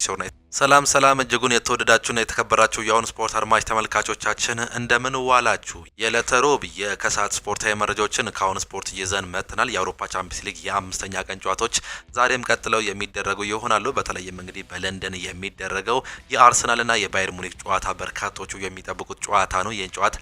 ማንቸስተር ዩናይትድ። ሰላም እጅጉን የተወደዳችሁና የተከበራችሁ የአሁን ስፖርት አድማጭ ተመልካቾቻችን እንደምን ዋላችሁ። የዕለተ ሮብ የከሰዓት ስፖርታዊ መረጃዎችን ከአሁን ስፖርት ይዘን መጥተናል። የአውሮፓ ቻምፒየንስ ሊግ የአምስተኛ ቀን ጨዋታዎች ዛሬም ቀጥለው የሚደረጉ ይሆናሉ። በተለይም እንግዲህ በለንደን የሚደረገው የአርሰናልና የባየር ሙኒክ ጨዋታ በርካቶቹ የሚጠብቁት ጨዋታ ነው። ይህን ጨዋታ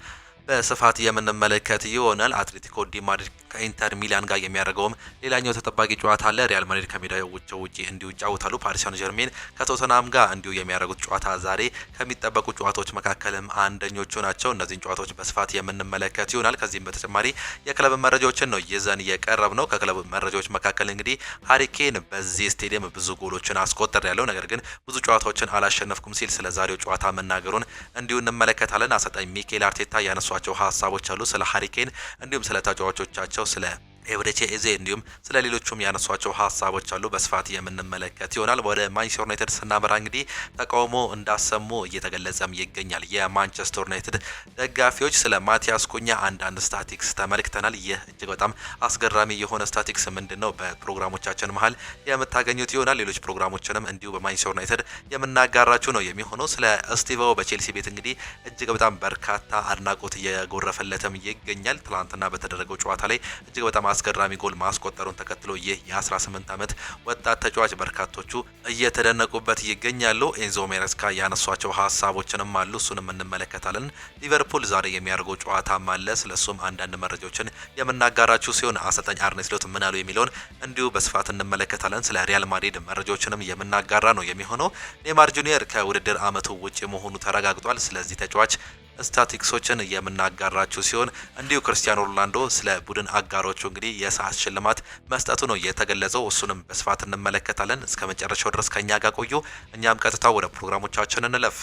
በስፋት የምንመለከት ይሆናል። አትሌቲኮ ዲ ማድሪድ ከኢንተር ሚላን ጋር የሚያደርገውም ሌላኛው ተጠባቂ ጨዋታ አለ። ሪያል ማድሪድ ከሜዳው ውጪ እንዲሁ ይጫወታሉ። ፓሪስ ሳን ዠርሜን ከቶተናም ጋር እንዲሁ የሚያደርጉት ጨዋታ ዛሬ ከሚጠበቁ ጨዋታዎች መካከልም አንደኞቹ ናቸው። እነዚህን ጨዋታዎች በስፋት የምንመለከት ይሆናል። ከዚህም በተጨማሪ የክለብ መረጃዎችን ነው ይዘን የቀረብ ነው። ከክለብ መረጃዎች መካከል እንግዲህ ሃሪ ኬን በዚህ ስቴዲየም ብዙ ጎሎችን አስቆጠር ያለው ነገር ግን ብዙ ጨዋታዎችን አላሸነፍኩም ሲል ስለ ዛሬው ጨዋታ መናገሩን እንዲሁ እንመለከታለን። አሰልጣኝ ሚኬል አርቴታ ያነሷቸው ሀሳቦች አሉ ስለ ሃሪ ኬን እንዲሁም ስለ ተጫዋቾቻቸው ስለ ኤቨሬቺ ኤዜ እንዲሁም ስለ ሌሎቹም ያነሷቸው ሀሳቦች አሉ በስፋት የምንመለከት ይሆናል። ወደ ማንቸስተር ዩናይትድ ስናመራ እንግዲህ ተቃውሞ እንዳሰሙ እየተገለጸም ይገኛል። የማንቸስተር ዩናይትድ ደጋፊዎች ስለ ማቲያስ ኩኛ አንዳንድ ስታቲክስ ተመልክተናል። ይህ እጅግ በጣም አስገራሚ የሆነ ስታቲክስ ምንድነው በፕሮግራሞቻችን መሀል የምታገኙት ይሆናል። ሌሎች ፕሮግራሞችንም እንዲሁ በማንቸስተር ዩናይትድ የምናጋራችሁ ነው የሚሆነው። ስለ ስቲቮ በቼልሲ ቤት እንግዲህ እጅግ በጣም በርካታ አድናቆት እየጎረፈለትም ይገኛል። ትላንትና በተደረገው ጨዋታ ላይ እጅግ በጣም አስገራሚ ጎል ማስቆጠሩን ተከትሎ ይህ የ18 ዓመት ወጣት ተጫዋች በርካቶቹ እየተደነቁበት ይገኛሉ። ኤንዞ ሜሬስካ ያነሷቸው ሀሳቦችንም አሉ፣ እሱንም እንመለከታለን። ሊቨርፑል ዛሬ የሚያደርገው ጨዋታም አለ፣ ስለሱም አንዳንድ መረጃዎችን የምናጋራችሁ ሲሆን አሰልጣኝ አርኔ ስሎት ምን አሉ የሚለውን እንዲሁ በስፋት እንመለከታለን። ስለ ሪያል ማድሪድ መረጃዎችንም የምናጋራ ነው የሚሆነው። ኔይማር ጁኒየር ከውድድር ዓመቱ ውጪ መሆኑ ተረጋግጧል። ስለዚህ ተጫዋች ስታቲክሶችን የምናጋራችሁ ሲሆን እንዲሁ ክርስቲያኖ ሮናልዶ ስለ ቡድን አጋሮቹ እንግዲህ የሰዓት ሽልማት መስጠቱ ነው የተገለጸው። እሱንም በስፋት እንመለከታለን። እስከ መጨረሻው ድረስ ከኛ ጋር ቆዩ። እኛም ቀጥታ ወደ ፕሮግራሞቻችን እንለፍ።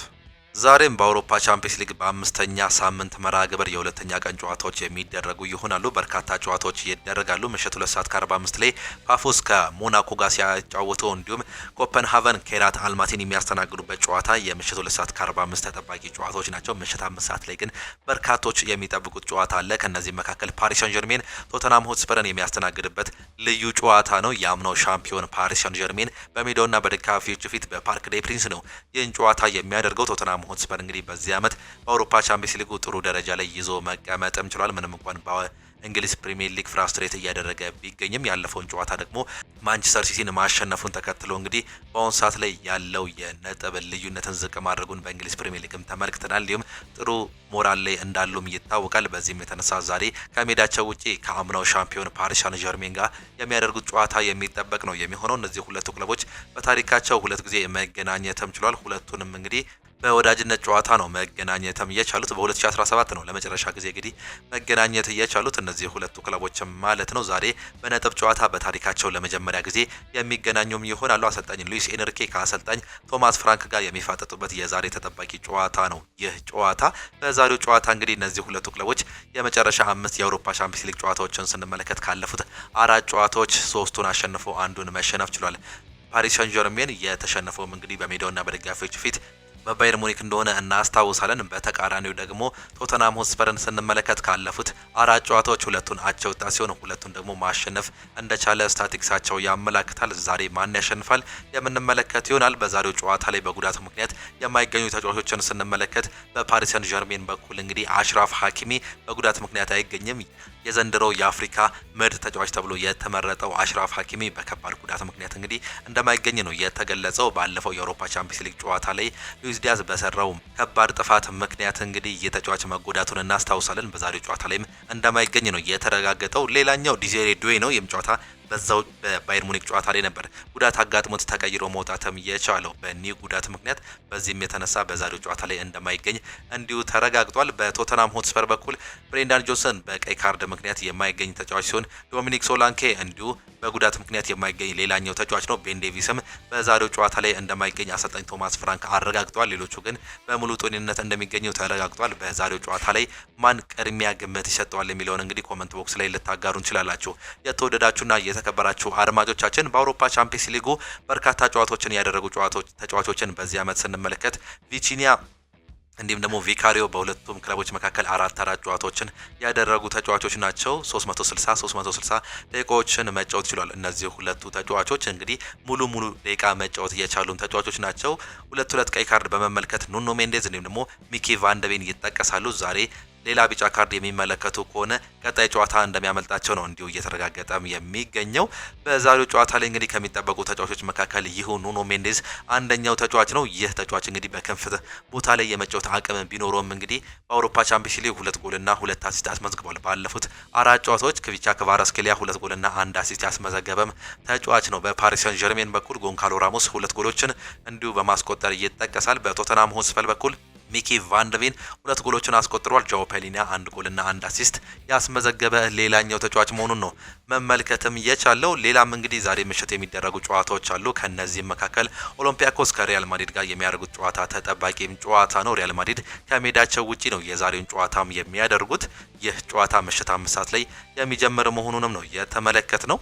ዛሬም በአውሮፓ ቻምፒየንስ ሊግ በአምስተኛ ሳምንት መርሃ ግብር የሁለተኛ ቀን ጨዋታዎች የሚደረጉ ይሆናሉ። በርካታ ጨዋታዎች ይደረጋሉ። ምሽት 2:45 ላይ ፓፎስ ከሞናኮ ጋር ሲያጫወቱ እንዲሁም ኮፐንሃቨን ከሄራት አልማቲን የሚያስተናግዱበት ጨዋታ የምሽት 2:45 ተጠባቂ ጨዋታዎች ናቸው። ምሽት 5 ሰዓት ላይ ግን በርካቶች የሚጠብቁት ጨዋታ አለ። ከነዚህ መካከል ፓሪስ ሳን ዠርሜን ቶተናም ሆትስፐርን የሚያስተናግድበት ልዩ ጨዋታ ነው። የአምናው ሻምፒዮን ፓሪስ ሳን ዠርሜን በሜዳውና በደጋፊዎቹ ፊት በፓርክ ዴ ፕሪንስ ነው ይህን ጨዋታ የሚያደርገው። ቶተናም ሆትስፐር እንግዲህ በዚህ ዓመት በአውሮፓ ቻምፒየንስ ሊጉ ጥሩ ደረጃ ላይ ይዞ መቀመጥም ችሏል። ምንም እንኳን በእንግሊዝ ፕሪሚየር ሊግ ፍራስትሬት እያደረገ ቢገኝም ያለፈውን ጨዋታ ደግሞ ማንቸስተር ሲቲን ማሸነፉን ተከትሎ እንግዲህ በአሁኑ ሰዓት ላይ ያለው የነጥብ ልዩነትን ዝቅ ማድረጉን በእንግሊዝ ፕሪሚየር ሊግም ተመልክተናል። እንዲሁም ጥሩ ሞራል ላይ እንዳሉም ይታወቃል። በዚህም የተነሳ ዛሬ ከሜዳቸው ውጪ ከአምናው ሻምፒዮን ፓሪስ ሳን ዠርሜን ጋር የሚያደርጉት ጨዋታ የሚጠበቅ ነው የሚሆነው። እነዚህ ሁለቱ ክለቦች በታሪካቸው ሁለት ጊዜ መገናኘትም ችሏል። ሁለቱንም እንግዲህ በወዳጅነት ጨዋታ ነው መገናኘትም የቻሉት። በ2017 ነው ለመጨረሻ ጊዜ እንግዲህ መገናኘት የቻሉት እነዚህ ሁለቱ ክለቦችም ማለት ነው። ዛሬ በነጥብ ጨዋታ በታሪካቸው ለመጀመሪያ ጊዜ የሚገናኙም ይሆናሉ። አሰልጣኝ ሉዊስ ኤንሪኬ ከአሰልጣኝ ቶማስ ፍራንክ ጋር የሚፋጠጡበት የዛሬ ተጠባቂ ጨዋታ ነው። ይህ ጨዋታ በዛሬው ጨዋታ እንግዲህ እነዚህ ሁለቱ ክለቦች የመጨረሻ 5 የአውሮፓ ቻምፒየንስ ሊግ ጨዋታዎችን ስንመለከት ካለፉት 4 ጨዋታዎች 3ቱን አሸንፎ አንዱን መሸነፍ ችሏል። ፓሪስ ሳን ዠርሜን የተሸነፈውም እንግዲህ በሜዳውና በደጋፊዎች ፊት በባየር ሙኒክ እንደሆነ እናስታውሳለን። በተቃራኒው ደግሞ ቶተናም ሆትስፐርን ስንመለከት ካለፉት 4 ጨዋታዎች 2ቱን አቻ ወጣ ሲሆን 2ቱን ደግሞ ማሸነፍ እንደቻለ ስታቲክሳቸው ያመላክታል። ዛሬ ማን ያሸንፋል የምንመለከት ይሆናል። በዛሬው ጨዋታ ላይ በጉዳት ምክንያት የማይገኙ ተጫዋቾችን ስንመለከት በፓሪስ ሳን ዠርሜን በኩል እንግዲህ አሽራፍ ሀኪሚ በጉዳት ምክንያት አይገኝም። የዘንድሮው የአፍሪካ ምርጥ ተጫዋች ተብሎ የተመረጠው አሽራፍ ሀኪሚ በከባድ ጉዳት ምክንያት እንግዲህ እንደማይገኝ ነው የተገለጸው። ባለፈው የአውሮፓ ቻምፒየንስ ሊግ ጨዋታ ላይ ሉዊስ ዲያዝ በሰራው ከባድ ጥፋት ምክንያት እንግዲህ የተጫዋች መጎዳቱን እናስታውሳለን። በዛሬው ጨዋታ ላይም እንደማይገኝ ነው የተረጋገጠው። ሌላኛው ዲዜሬ ዱዌ ነው። ይህም ጨዋታ በዛው በባየር ሙኒክ ጨዋታ ላይ ነበር ጉዳት አጋጥሞት ተቀይሮ መውጣትም የቻለው በኒው ጉዳት ምክንያት። በዚህም የተነሳ በዛሬው ጨዋታ ላይ እንደማይገኝ እንዲሁ ተረጋግጧል። በቶተናም ሆትስፐር በኩል ብሬንዳን ጆንሰን በቀይ ካርድ ምክንያት የማይገኝ ተጫዋች ሲሆን ዶሚኒክ ሶላንኬ እንዲሁ በጉዳት ምክንያት የማይገኝ ሌላኛው ተጫዋች ነው። ቤን ዴቪስም በዛሬው ጨዋታ ላይ እንደማይገኝ አሰልጣኝ ቶማስ ፍራንክ አረጋግጧል። ሌሎቹ ግን በሙሉ ጤንነት እንደሚገኙ ተረጋግጧል። በዛሬው ጨዋታ ላይ ማን ቅድሚያ ግምት ይሰጠዋል የሚለውን እንግዲህ ኮመንት ቦክስ ላይ ልታጋሩ እንችላላችሁ። የተወደዳችሁና የተከበራችሁ አድማጮቻችን በአውሮፓ ቻምፒየንስ ሊጉ በርካታ ጨዋታዎችን ያደረጉ ተጫዋቾችን በዚህ ዓመት ስንመለከት ቪቺኒያ እንዲሁም ደግሞ ቪካሪዮ በሁለቱም ክለቦች መካከል አራት ጨዋታዎችን ያደረጉ ተጫዋቾች ናቸው። 360 ደቂቃዎችን መጫወት ችሏል። እነዚህ ሁለቱ ተጫዋቾች እንግዲህ ሙሉ ደቂቃ መጫወት የቻሉን ተጫዋቾች ናቸው። ሁለት ቀይ ካርድ በመመልከት ኑኖ ሜንዴዝ እንዲሁም ደግሞ ሚኪ ቫንደቬን ይጠቀሳሉ። ዛሬ ሌላ ቢጫ ካርድ የሚመለከቱ ከሆነ ቀጣይ ጨዋታ እንደሚያመልጣቸው ነው እንዲሁ እየተረጋገጠም የሚገኘው። በዛሬው ጨዋታ ላይ እንግዲህ ከሚጠበቁ ተጫዋቾች መካከል ይሁ ኑኖ ሜንዴዝ አንደኛው ተጫዋች ነው። ይህ ተጫዋች እንግዲህ በክንፍ ቦታ ላይ የመጫወት አቅም ቢኖረውም እንግዲህ በአውሮፓ ቻምፒየንስ ሊግ 2 ጎልና 2 አሲስት አስመዝግቧል። ባለፉት 4 ጨዋታዎች ክቪቻ ክቫራትስኬሊያ 2 ጎልና 1 አሲስት ያስመዘገበም ተጫዋች ነው። በፓሪስ ሰን ዠርሜን በኩል ጎንካሎ ራሞስ 2 ጎሎችን እንዲሁ በማስቆጠር ይጠቀሳል። በቶተናም ሆትስፐር በኩል ሚኪ ቫንደቬን 2 ጎሎችን አስቆጥሯል። ጃኦ ፔሊና 1 ጎልና 1 አሲስት ያስመዘገበ ሌላኛው ተጫዋች መሆኑን ነው መመልከትም የቻለው። ሌላም እንግዲህ ዛሬ ምሽት የሚደረጉ ጨዋታዎች አሉ። ከነዚህም መካከል ኦሎምፒያኮስ ከሪያል ማድሪድ ጋር የሚያደርጉት ጨዋታ ተጠባቂም ጨዋታ ነው። ሪያል ማድሪድ ከሜዳቸው ውጪ ነው የዛሬውን ጨዋታም የሚያደርጉት። ይህ ጨዋታ ምሽት 5 ሰዓት ላይ የሚጀምር መሆኑንም ነው የተመለከት ነው።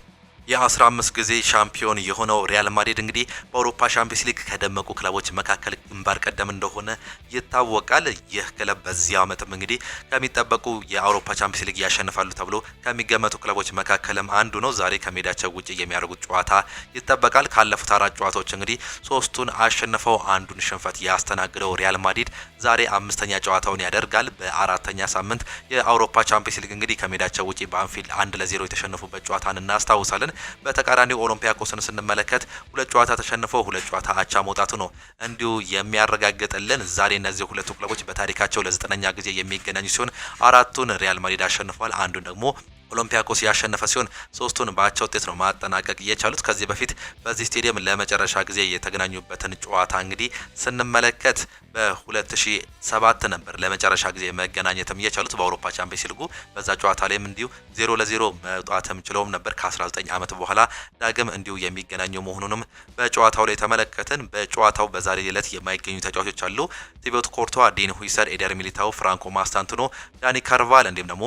የ15 ጊዜ ሻምፒዮን የሆነው ሪያል ማድሪድ እንግዲህ በአውሮፓ ቻምፒየንስ ሊግ ከደመቁ ክለቦች መካከል ግንባር ቀደም እንደሆነ ይታወቃል። ይህ ክለብ በዚህ ዓመትም እንግዲህ ከሚጠበቁ የአውሮፓ ቻምፒየንስ ሊግ ያሸንፋሉ ተብሎ ከሚገመቱ ክለቦች መካከልም አንዱ ነው። ዛሬ ከሜዳቸው ውጪ የሚያደርጉት ጨዋታ ይጠበቃል። ካለፉት 4 ጨዋታዎች እንግዲህ 3ቱን አሸንፈው አንዱን ሽንፈት ያስተናግደው ሪያል ማድሪድ ዛሬ 5ኛ ጨዋታውን ያደርጋል። በአራተኛ ሳምንት የአውሮፓ ቻምፒየንስ ሊግ እንግዲህ ከሜዳቸው ውጪ በአንፊልድ 1-0 የተሸነፉበት ጨዋታን እናስታውሳለን። በተቃራኒው ኦሎምፒያኮስን ስንመለከት 2 ጨዋታ ተሸንፈው 2 ጨዋታ አቻ መውጣቱ ነው እንዲሁ የሚያረጋግጥልን። ዛሬ እነዚህ ሁለቱ ክለቦች በታሪካቸው ለ9ኛ ጊዜ የሚገናኙ ሲሆን 4ቱን ሪያል ማድሪድ አሸንፏል። አንዱን ደግሞ ኦሎምፒያኮስ ያሸነፈ ሲሆን 3ቱን በአቻ ውጤት ነው ማጠናቀቅ የቻሉት። ከዚህ በፊት በዚህ ስቴዲየም ለመጨረሻ ጊዜ የተገናኙበትን ጨዋታ እንግዲህ ስንመለከት በ2007 ነበር ለመጨረሻ ጊዜ መገናኘትም የቻሉት በአውሮፓ ቻምፒየንስ ሊጉ። በዛ ጨዋታ ላይም እንዲሁ 0-0 መውጣትም ችለውም ነበር። ከ19 ዓመት በኋላ ዳግም እንዲሁ የሚገናኙ መሆኑንም በጨዋታው ላይ ተመለከትን። በጨዋታው በዛሬ ዕለት የማይገኙ ተጫዋቾች አሉ። ቲቦት ኮርቷ፣ ዲን ሁይሰር፣ ኤደር ሚሊታው፣ ፍራንኮ ማስታንቱኖ፣ ዳኒ ካርቫል እንዲሁም ደግሞ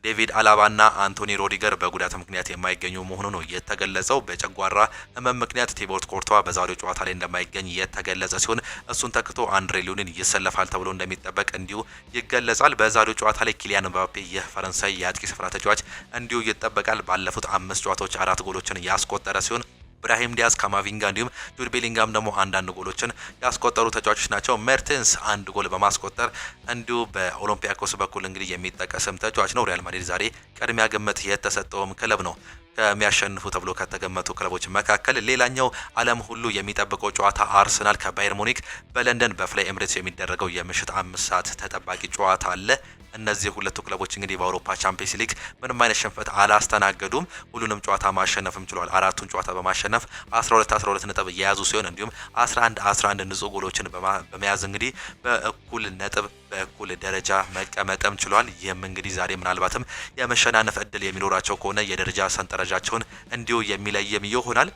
ዴቪድ አላባና አንቶኒ ሮዲገር በጉዳት ምክንያት የማይገኙ መሆኑ ነው የተገለጸው። በጨጓራ ህመም ምክንያት ቲቦት ኮርቷ በዛሬው ጨዋታ ላይ እንደማይገኝ የተገለጸ ሲሆን እሱን ተክቶ አንድሬ ሉኒን ይሰለፋል ተብሎ እንደሚጠበቅ እንዲሁ ይገለጻል። በዛሬው ጨዋታ ላይ ኪሊያን ምባፔ የፈረንሳይ የአጥቂ ስፍራ ተጫዋች እንዲሁ ይጠበቃል። ባለፉት 5 ጨዋታዎች 4 ጎሎችን ያስቆጠረ ሲሆን ብራሂም ዲያዝ፣ ካማቪንጋ እንዲሁም ጁድ ቤሊንጋም ደግሞ አንዳንድ ጎሎችን ያስቆጠሩ ተጫዋቾች ናቸው። ሜርቴንስ 1 ጎል በማስቆጠር እንዲሁ በኦሎምፒያኮስ በኩል እንግዲህ የሚጠቀስም ተጫዋች ነው። ሪያል ማድሪድ ዛሬ ቅድሚያ ግምት የተሰጠውም ክለብ ነው ከሚያሸንፉ ተብሎ ከተገመቱ ክለቦች መካከል። ሌላኛው ዓለም ሁሉ የሚጠብቀው ጨዋታ አርሰናል ከባየር ሙኒክ በለንደን በፍላይ ኤምሬትስ የሚደረገው የምሽት 5 ሰዓት ተጠባቂ ጨዋታ አለ። እነዚህ ሁለቱ ክለቦች እንግዲህ በአውሮፓ ቻምፒየንስ ሊግ ምንም አይነት ሽንፈት አላስተናገዱም። ሁሉንም ጨዋታ ማሸነፍም ችሏል። 4ቱን ጨዋታ በማሸነፍ 12 ነጥብ የያዙ ሲሆን እንዲሁም 11 ንጹህ ጎሎችን በመያዝ እንግዲህ በእኩል ነጥብ በእኩል ደረጃ መቀመጥም ችሏል። ይህም እንግዲህ ዛሬ ምናልባትም የመሸናነፍ እድል የሚኖራቸው ከሆነ የደረጃ ሰንጠረዣቸውን እንዲሁ የሚለይም ይሆናል።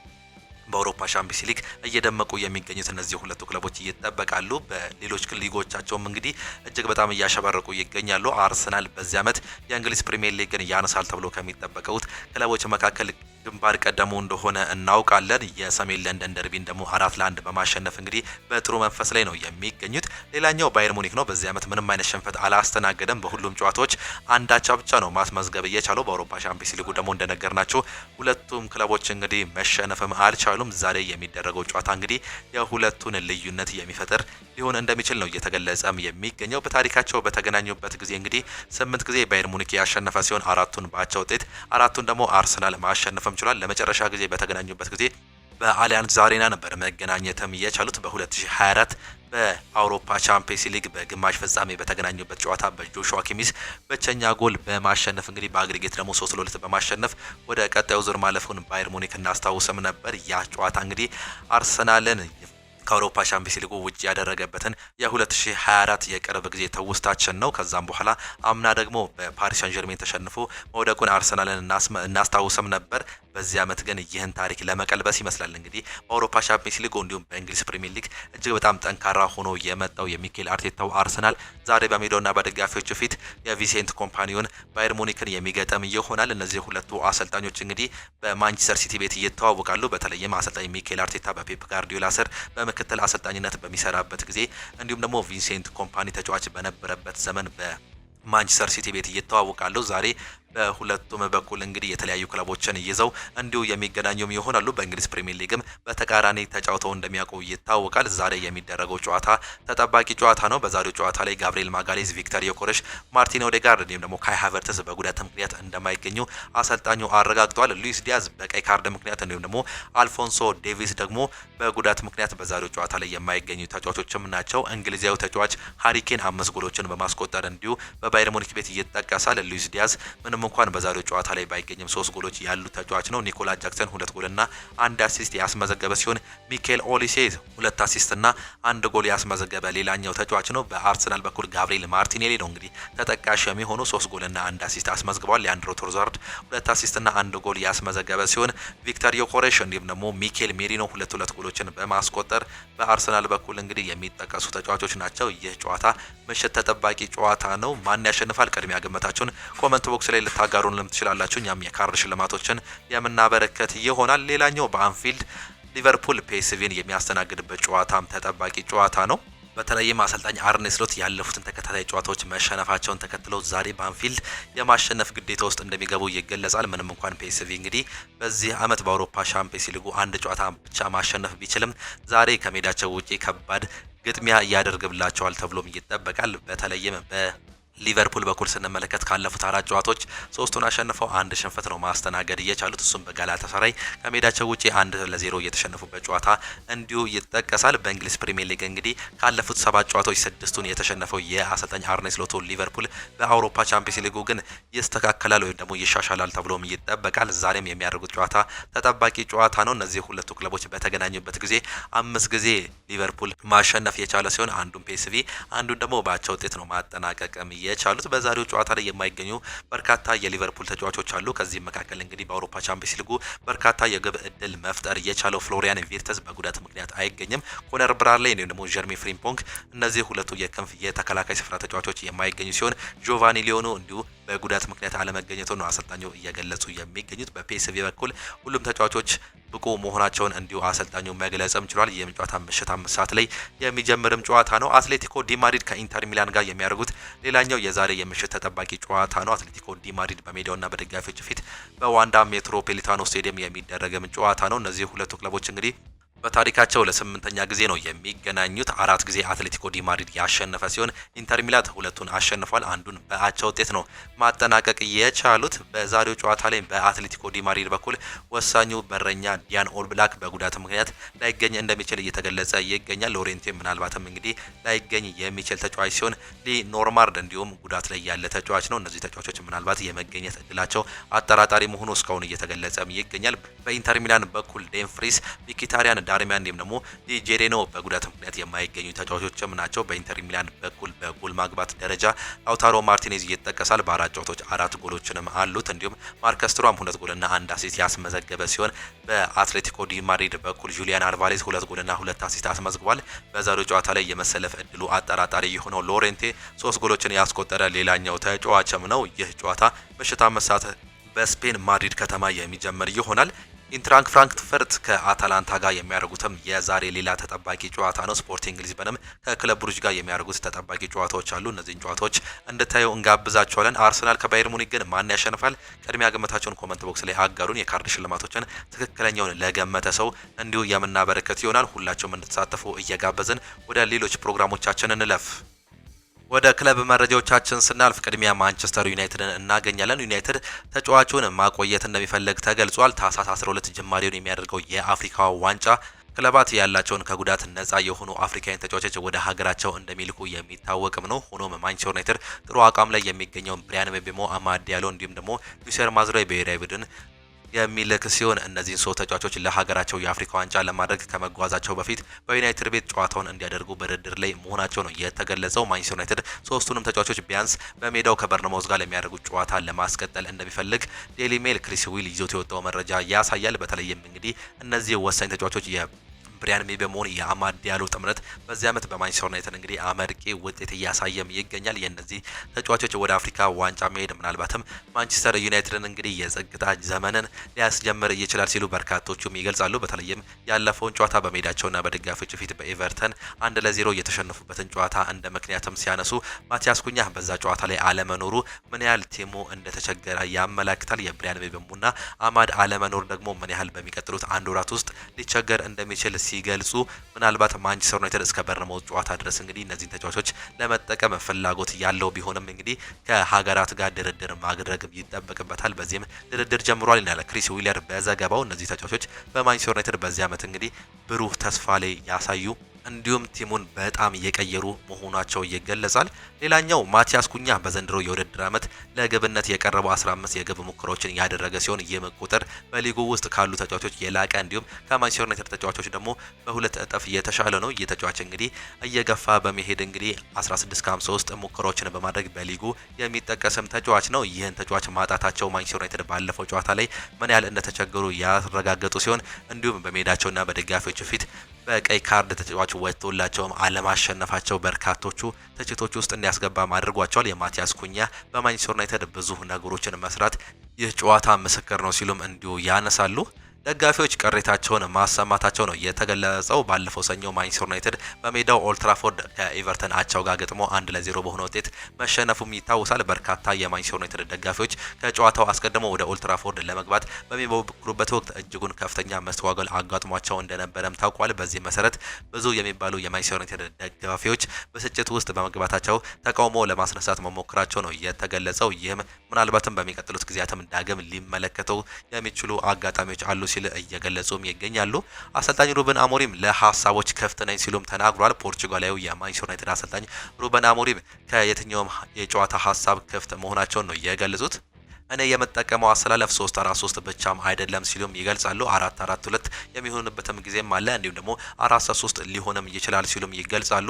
በአውሮፓ ቻምፒየንስ ሊግ እየደመቁ የሚገኙት እነዚህ ሁለቱ ክለቦች ይጠበቃሉ። በሌሎች ሊጎቻቸውም እንግዲህ እጅግ በጣም እያሸበረቁ ይገኛሉ። አርሰናል በዚህ ዓመት የእንግሊዝ ፕሪሚየር ሊግን ያነሳል ተብሎ ከሚጠበቁት ክለቦች መካከል ግንባር ቀደሙ እንደሆነ እናውቃለን። የሰሜን ለንደን ደርቢን ደግሞ 4-1 በማሸነፍ እንግዲህ በጥሩ መንፈስ ላይ ነው የሚገኙት። ሌላኛው ባየር ሙኒክ ነው። በዚህ ዓመት ምንም አይነት ሽንፈት አላስተናገደም። በሁሉም ጨዋታዎች አንዳቻ ብቻ ነው ማስመዝገብ እየቻለው። በአውሮፓ ቻምፒየንስ ሊጉ ደግሞ እንደነገርናቸው ሁለቱም ክለቦች እንግዲህ መሸነፍም አልቻሉም። ዛሬ የሚደረገው ጨዋታ እንግዲህ የሁለቱን ልዩነት የሚፈጥር ሊሆን እንደሚችል ነው እየተገለጸም የሚገኘው። በታሪካቸው በተገናኙበት ጊዜ እንግዲህ 8 ጊዜ ባየር ሙኒክ ያሸነፈ ሲሆን 4ቱን በአቻ ውጤት 4ቱን ደግሞ አርሰናል ማሸነፍም ችሏል። ለመጨረሻ ጊዜ በተገናኙበት ጊዜ በአሊያንዝ አሬና ነበር መገናኘትም የቻሉት። በ2024 በአውሮፓ ቻምፒየንስ ሊግ በግማሽ ፍጻሜ በተገናኙበት ጨዋታ በጆሹዋ ኪሚስ ብቸኛ ጎል በማሸነፍ እንግዲህ በአግሪጌት ደግሞ 3-2 በማሸነፍ ወደ ቀጣዩ ዙር ማለፉን ባየር ሙኒክ እናስታውስም ነበር። ያ ጨዋታ እንግዲህ አርሰናልን ከአውሮፓ ቻምፒየንስ ሊጉ ውጭ ያደረገበትን የ2024 የቅርብ ጊዜ ትውስታችን ነው። ከዛም በኋላ አምና ደግሞ በፓሪስ ሳን ዠርሜን ተሸንፎ መውደቁን አርሰናልን እናስታውስም ነበር። በዚህ ዓመት ግን ይህን ታሪክ ለመቀልበስ ይመስላል እንግዲህ በአውሮፓ ቻምፒየንስ ሊግ እንዲሁም በእንግሊዝ ፕሪሚየር ሊግ እጅግ በጣም ጠንካራ ሆኖ የመጣው የሚኬል አርቴታው አርሰናል ዛሬ በሜዳውና በደጋፊዎቹ ፊት የቪሴንት ኮምፓኒዮን ባየር ሙኒክን የሚገጥም ይሆናል። እነዚህ ሁለቱ አሰልጣኞች እንግዲህ በማንቸስተር ሲቲ ቤት ይተዋወቃሉ። በተለይም አሰልጣኝ ሚኬል አርቴታ በፔፕ ጋርዲዮላ ስር በምክትል አሰልጣኝነት በሚሰራበት ጊዜ እንዲሁም ደግሞ ቪንሴንት ኮምፓኒ ተጫዋች በነበረበት ዘመን በማንቸስተር ሲቲ ቤት ይተዋወቃሉ። ዛሬ በሁለቱም በኩል እንግዲህ የተለያዩ ክለቦችን ይዘው እንዲሁ የሚገናኙም ይሆናሉ። በእንግሊዝ ፕሪሚየር ሊግም በተቃራኒ ተጫውተው እንደሚያውቁ ይታወቃል። ዛሬ የሚደረገው ጨዋታ ተጠባቂ ጨዋታ ነው። በዛሬው ጨዋታ ላይ ጋብሪኤል ማጋሌዝ፣ ቪክተር ዮኬሬሽ፣ ማርቲን ኦዴጋርድ እንዲሁም ደግሞ ካይ ሃቨርትዝ በጉዳት ምክንያት እንደማይገኙ አሰልጣኙ አረጋግጧል። ሉዊስ ዲያዝ በቀይ ካርድ ምክንያት እንዲሁም ደግሞ አልፎንሶ ዴቪስ ደግሞ በጉዳት ምክንያት በዛሬው ጨዋታ ላይ የማይገኙ ተጫዋቾችም ናቸው። እንግሊዛዊው ተጫዋች ሃሪኬን 5 ጎሎችን በማስቆጠር እንዲሁ በባየር ሙኒክ ቤት ይጠቀሳል። ሉዊስ ዲያዝ ምንም እንኳን በዛሬው ጨዋታ ላይ ባይገኝም 3 ጎሎች ያሉ ተጫዋች ነው። ኒኮላ ጃክሰን 2 ጎልና 1 አሲስት ያስመዘገበ ሲሆን ሚኬል ኦሊሴ 2 አሲስትና 1 ጎል ያስመዘገበ ሌላኛው ተጫዋች ነው። በአርሰናል በኩል ጋብሪኤል ማርቲኔሊ ነው እንግዲህ ተጠቃሽ የሚሆኑ 3 ጎልና 1 አሲስት አስመዝግቧል። ሊያንድሮ ትሮዛርድ 2 አሲስትና 1 ጎል ያስመዘገበ ሲሆን ቪክተር ዮኬሬሽ እንዲሁም ደግሞ ሚኬል ሜሪኖ 2 ጎሎችን በማስቆጠር በአርሰናል በኩል እንግዲህ የሚጠቀሱ ተጫዋቾች ናቸው። ይህ ጨዋታ ምሽት ተጠባቂ ጨዋታ ነው። ማን ያሸንፋል? ቅድሚያ ግምታችሁን ኮሜንት ቦክስ ላይ ልታጋሩን ትችላላችሁ። እኛም የካርድ ሽልማቶችን የምናበረከት ይሆናል። ሌላኛው በአንፊልድ ሊቨርፑል ፒኤስቪን የሚያስተናግድበት ጨዋታም ተጠባቂ ጨዋታ ነው። በተለይም አሰልጣኝ አርኔ ስሎት ያለፉትን ተከታታይ ጨዋታዎች መሸነፋቸውን ተከትለው ዛሬ በአንፊልድ የማሸነፍ ግዴታ ውስጥ እንደሚገቡ ይገለጻል። ምንም እንኳን ፒኤስቪ እንግዲህ በዚህ ዓመት በአውሮፓ ቻምፒየንስ ሊጉ አንድ ጨዋታ ብቻ ማሸነፍ ቢችልም ዛሬ ከሜዳቸው ውጪ ከባድ ግጥሚያ ያደርግብላቸዋል ተብሎም ይጠበቃል። በተለይም ሊቨርፑል በኩል ስንመለከት ካለፉት 4 ጨዋታዎች 3ቱን አሸንፈው አንድ ሽንፈት ነው ማስተናገድ እየቻሉት። እሱም በጋላታሳራይ ከሜዳቸው ውጪ 1-0 እየተሸነፉበት ጨዋታ እንዲሁ ይጠቀሳል። በእንግሊዝ ፕሪሚየር ሊግ እንግዲህ ካለፉት 7 ጨዋታዎች 6ቱን የተሸነፈው የአሰልጣኝ አርኔ ስሎት ሊቨርፑል በአውሮፓ ቻምፒየንስ ሊጉ ግን ይስተካከላል ወይም ደግሞ ይሻሻላል ተብሎም ይጠበቃል። ዛሬም የሚያደርጉት ጨዋታ ተጠባቂ ጨዋታ ነው። እነዚህ ሁለቱ ክለቦች በተገናኙበት ጊዜ 5 ጊዜ ሊቨርፑል ማሸነፍ የቻለ ሲሆን አንዱን ፒኤስቪ አንዱን ደግሞ በአቻ ውጤት ነው ማጠናቀቅም የቻሉት። በዛሬው ጨዋታ ላይ የማይገኙ በርካታ የሊቨርፑል ተጫዋቾች አሉ። ከዚህም መካከል እንግዲህ በአውሮፓ ቻምፒየንስ ሊጉ በርካታ የግብ እድል መፍጠር የቻለው ፍሎሪያን ቪርተዝ በጉዳት ምክንያት አይገኝም። ኮነር ብራድሌይ እንዲሁም ደግሞ ጀርሚ ፍሪምፖንግ እነዚህ ሁለቱ የክንፍ የተከላካይ ስፍራ ተጫዋቾች የማይገኙ ሲሆን ጆቫኒ ሊዮኖ እንዲሁ በጉዳት ምክንያት አለመገኘቱ ነው አሰልጣኙ እየገለጹ የሚገኙት። በፒኤስቪ በኩል ሁሉም ተጫዋቾች ብቁ መሆናቸውን እንዲሁ አሰልጣኙ መግለጽም ችሏል። ይህም ጨዋታ ምሽት 5 ሰዓት ላይ የሚጀምርም ጨዋታ ነው። አትሌቲኮ ዲ ማድሪድ ከኢንተር ሚላን ጋር የሚያደርጉት ሌላኛው የዛሬ የምሽት ተጠባቂ ጨዋታ ነው። አትሌቲኮ ዲ ማድሪድ በሜዳውና በደጋፊዎች ፊት በዋንዳ ሜትሮፖሊታኖ ስቴዲየም የሚደረግም ጨዋታ ነው። እነዚህ ሁለቱ ክለቦች እንግዲህ በታሪካቸው ለ8ኛ ጊዜ ነው የሚገናኙት። 4 ጊዜ አትሌቲኮ ዲ ማድሪድ ያሸነፈ ሲሆን ኢንተር ሚላን 2ቱን አሸንፏል። አንዱን በአቻ ውጤት ነው ማጠናቀቅ የቻሉት። በዛሬው ጨዋታ ላይ በአትሌቲኮ ዲ ማድሪድ በኩል ወሳኙ በረኛ ዲያን ኦልብላክ በጉዳት ምክንያት ላይገኝ እንደሚችል እየተገለጸ ይገኛል። ሎሬንቴ ምናልባትም እንግዲህ ላይገኝ የሚችል ተጫዋች ሲሆን ሊ ኖርማርድ እንዲሁም ጉዳት ላይ ያለ ተጫዋች ነው። እነዚህ ተጫዋቾች ምናልባት የመገኘት እድላቸው አጠራጣሪ መሆኑ እስካሁን እየተገለጸም ይገኛል። በኢንተር ሚላን በኩል ዴምፍሪስ፣ ሚኪታሪያን፣ ዳርሚያን እንዲሁም ደግሞ ዲጄሬኖ በጉዳት ምክንያት የማይገኙ ተጫዋቾችም ናቸው። በኢንተር ሚላን በኩል በጎል ማግባት ደረጃ ላውታሮ ማርቲኔዝ ይጠቀሳል። በ4 ጨዋታዎች 4 ጎሎችንም አሉት። እንዲሁም ማርከስ ቱራም 2 ጎልና 1 አሲስት ያስመዘገበ ሲሆን በአትሌቲኮ ዲ ማድሪድ በኩል ጁሊያን አልቫሬዝ 2 ጎልና 2 አሲስት አስመዝግቧል። በዛሬው ጨዋታ ላይ የመሰለፍ እድሉ አጠራጣሪ የሆነው ሎሬንቴ 3 ጎሎችን ያስቆጠረ ሌላኛው ተጫዋችም ነው። ይህ ጨዋታ ምሽት 5 ሰዓት በስፔን ማድሪድ ከተማ የሚጀምር ይሆናል። ኢንትራንክ ፍራንክፈርት ከአታላንታ ጋር የሚያደርጉትም የዛሬ ሌላ ተጠባቂ ጨዋታ ነው። ስፖርቲንግ ሊዝበንም ከክለብ ብሩጅ ጋር የሚያደርጉት ተጠባቂ ጨዋታዎች አሉ። እነዚህን ጨዋታዎች እንድታዩ እንጋብዛቸዋለን። አርሰናል ከባየር ሙኒክ ግን ማን ያሸንፋል? ቅድሚያ ግምታቸውን ኮመንት ቦክስ ላይ አጋሩን። የካርድ ሽልማቶችን ትክክለኛውን ለገመተ ሰው እንዲሁ የምናበረከት ይሆናል። ሁላቸውም እንድትሳተፉ እየጋበዝን ወደ ሌሎች ፕሮግራሞቻችን እንለፍ። ወደ ክለብ መረጃዎቻችን ስናልፍ ቅድሚያ ማንቸስተር ዩናይትድን እናገኛለን። ዩናይትድ ተጫዋቹን ማቆየት እንደሚፈልግ ተገልጿል። ታህሳስ 12 ጅማሬውን የሚያደርገው የአፍሪካ ዋንጫ ክለባት ያላቸውን ከጉዳት ነጻ የሆኑ አፍሪካውያን ተጫዋቾች ወደ ሀገራቸው እንደሚልኩ የሚታወቅም ነው። ሆኖም ማንቸስተር ዩናይትድ ጥሩ አቋም ላይ የሚገኘው ብሪያን ምቤሞ፣ አማድ ዲያሎ እንዲሁም ደግሞ ዩሴር ማዝራዊ ብሔራዊ ቡድን የሚልክ ሲሆን እነዚህን ሶስት ተጫዋቾች ለሀገራቸው የአፍሪካ ዋንጫ ለማድረግ ከመጓዛቸው በፊት በዩናይትድ ቤት ጨዋታውን እንዲያደርጉ በድርድር ላይ መሆናቸው ነው የተገለጸው። ማንቸስተር ዩናይትድ ሶስቱንም ተጫዋቾች ቢያንስ በሜዳው ከበርነማውዝ ጋር ለሚያደርጉት ጨዋታ ለማስቀጠል እንደሚፈልግ ዴይሊ ሜል ክሪስ ዊል ይዞት የወጣው መረጃ ያሳያል። በተለይም እንግዲህ እነዚህ ወሳኝ ተጫዋቾች ብሪያን ምቤሞና የአማድ ዲያሎ ጥምረት በዚህ ዓመት በማንቸስተር ዩናይትድ እንግዲህ አመርቂ ውጤት እያሳየም ይገኛል። የእነዚህ ተጫዋቾች ወደ አፍሪካ ዋንጫ መሄድ ምናልባትም ማንቸስተር ዩናይትድን እንግዲህ የጸጥታ ዘመንን ሊያስጀምር ይችላል ሲሉ በርካቶቹም ይገልጻሉ። በተለይም ያለፈውን ጨዋታ በሜዳቸውና በደጋፊዎች ፊት በኤቨርተን 1-0 የተሸነፉበትን ጨዋታ እንደ ምክንያትም ሲያነሱ ማቲያስ ኩኛ በዛ ጨዋታ ላይ አለመኖሩ ምን ያህል ቲሙ እንደተቸገረ ያመለክታል። የብሪያን ምቤሞና አማድ አለመኖር ደግሞ ምን ያህል በሚቀጥሉት አንድ ወራት ውስጥ ሊቸገር እንደሚችል ሲገልጹ ምናልባት ማንቸስተር ዩናይትድ እስከ በርነማውዝ ጨዋታ ድረስ እንግዲህ እነዚህን ተጫዋቾች ለመጠቀም ፍላጎት ያለው ቢሆንም እንግዲህ ከሀገራት ጋር ድርድር ማድረግ ይጠበቅበታል። በዚህም ድርድር ጀምሯል ይላል ክሪስ ዊለር በዘገባው። እነዚህ ተጫዋቾች በማንቸስተር ዩናይትድ በዚህ ዓመት እንግዲህ ብሩህ ተስፋ ላይ ያሳዩ እንዲሁም ቲሙን በጣም እየቀየሩ መሆናቸው ይገለጻል። ሌላኛው ማቲያስ ኩኛ በዘንድሮ የውድድር ዓመት ለግብነት የቀረበው 15 የግብ ሙከራዎችን ያደረገ ሲሆን ይህም ቁጥር በሊጉ ውስጥ ካሉ ተጫዋቾች የላቀ እንዲሁም ከማንቸስተር ዩናይትድ ተጫዋቾች ደግሞ በሁለት እጥፍ የተሻለ ነው። ይህ ተጫዋች እንግዲህ እየገፋ በመሄድ እንግዲህ 16 ከ53 ሙከራዎችን በማድረግ በሊጉ የሚጠቀስም ተጫዋች ነው። ይህን ተጫዋች ማጣታቸው ማንቸስተር ዩናይትድ ባለፈው ጨዋታ ላይ ምን ያህል እንደተቸገሩ ያረጋገጡ ሲሆን እንዲሁም በሜዳቸውና በደጋፊዎች ፊት በቀይ ካርድ ተጫዋች ወጥቶላቸውም አለማሸነፋቸው በርካቶቹ ትችቶች ውስጥ እንዲያስገባም አድርጓቸዋል። የማቲያስ ኩኛ በማንቸስተር ዩናይትድ ብዙ ነገሮችን መስራት ይህ ጨዋታ ምስክር ነው ሲሉም እንዲሁ ያነሳሉ። ደጋፊዎች ቅሬታቸውን ማሰማታቸው ነው የተገለጸው። ባለፈው ሰኞ ማንቸስተር ዩናይትድ በሜዳው ኦልድ ትራፎርድ ከኤቨርተን አቻው ጋር ገጥሞ 1-0 በሆነ ውጤት መሸነፉም ይታወሳል። በርካታ የማንቸስተር ዩናይትድ ደጋፊዎች ከጨዋታው አስቀድሞ ወደ ኦልድ ትራፎርድ ለመግባት በሚሞክሩበት ወቅት እጅጉን ከፍተኛ መስተጓጎል አጋጥሟቸው እንደነበረም ታውቋል። በዚህ መሰረት ብዙ የሚባሉ የማንቸስተር ዩናይትድ ደጋፊዎች ብስጭት ውስጥ በመግባታቸው ተቃውሞ ለማስነሳት መሞከራቸው ነው የተገለጸው። ይህም ምናልባትም በሚቀጥሉት ጊዜያትም ዳግም ሊመለከተው የሚችሉ አጋጣሚዎች አሉ ሲል እየገለጹም ይገኛሉ። አሰልጣኝ ሩበን አሞሪም ለሀሳቦች ክፍት ነኝ ሲሉም ተናግሯል። ፖርቹጋላዊው የማንቸስተር ዩናይትድ አሰልጣኝ ሩበን አሞሪም ከየትኛውም የጨዋታ ሀሳብ ክፍት መሆናቸውን ነው የገለጹት። እኔ የምጠቀመው አሰላለፍ 3-4-3 ብቻም አይደለም ሲሉም ይገልጻሉ። 4-4-2 የሚሆንበትም ጊዜም አለ፣ እንዲሁም ደግሞ 4-3 ሊሆንም ይችላል ሲሉም ይገልጻሉ።